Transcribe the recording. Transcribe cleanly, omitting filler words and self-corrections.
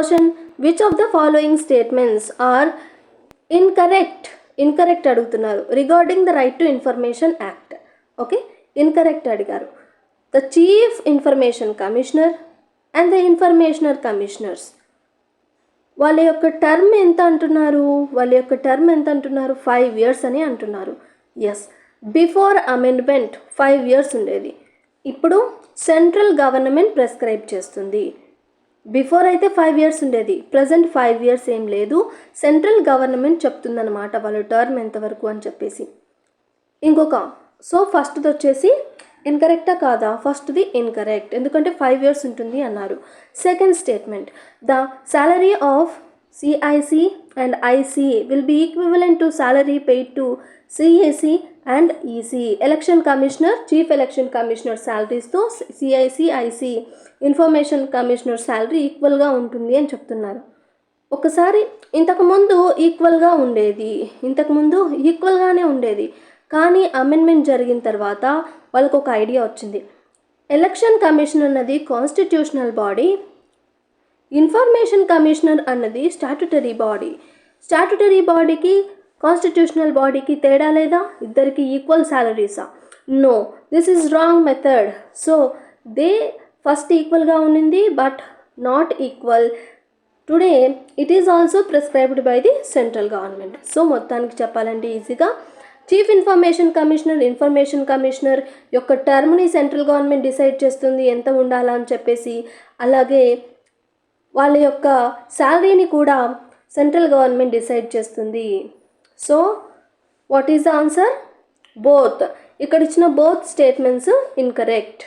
Question, which of the following statements are incorrect అడుగుతున్నారు regarding the right to information act. Okay, incorrect అడిగారు. The chief information commissioner and the information commissioners వాళ్ళ యొక్క term ఎంత అంటున్నారు? 5 years అని అంటున్నారు. Yes, before amendment 5 years ఉండేది. ఇప్పుడు సెంట్రల్ గవర్నమెంట్ ప్రెస్క్రైబ్ చేస్తుంది. బిఫోర్ అయితే 5 years ఉండేది, ప్రజెంట్ 5 years ఏం లేదు. సెంట్రల్ గవర్నమెంట్ చెప్తుందన్నమాట వాళ్ళ టర్మ్ ఎంతవరకు అని చెప్పేసి. సో ఫస్ట్ది వచ్చేసి ఇన్కరెక్టా కాదా? ఫస్ట్ది ఇన్కరెక్ట్, ఎందుకంటే 5 years ఉంటుంది అన్నారు. Second statement, the salary of CIC and IC will be equivalent to salary paid to CAC and EC. Election commissioner, chief election commissioner శాలరీస్తో CIC, IC information commissioner salary ఈక్వల్గా ఉంటుంది అని చెప్తున్నారు. ఒకసారి ఇంతకుముందు ఈక్వల్గానే ఉండేది, కానీ అమెండ్మెంట్ జరిగిన తర్వాత వాళ్ళకు ఒక ఐడియా వచ్చింది. ఎలక్షన్ కమిషన్ అన్నది కాన్స్టిట్యూషనల్ బాడీ, ఇన్ఫర్మేషన్ కమిషనర్ అన్నది స్టాట్యుటరీ బాడీకి కాన్స్టిట్యూషనల్ బాడీకి తేడా లేదా? ఇద్దరికి ఈక్వల్ శాలరీసా? No, this is wrong method. So they first ఈక్వల్గా ఉండింది, but not equal. Today it is also prescribed by the central government. So మొత్తానికి చెప్పాలంటే ఈజీగా చీఫ్ ఇన్ఫర్మేషన్ కమిషనర్ యొక్క టర్మ్ని సెంట్రల్ గవర్నమెంట్ డిసైడ్ చేస్తుంది ఎంత ఉండాలా అని చెప్పేసి. అలాగే వాళ్ళ యొక్క శాలరీని కూడా సెంట్రల్ గవర్నమెంట్ డిసైడ్ చేస్తుంది. So what is the answer? Both. ఇక్కడ ఇచ్చిన బోత్ స్టేట్మెంట్స్ ఇన్కరెక్ట్.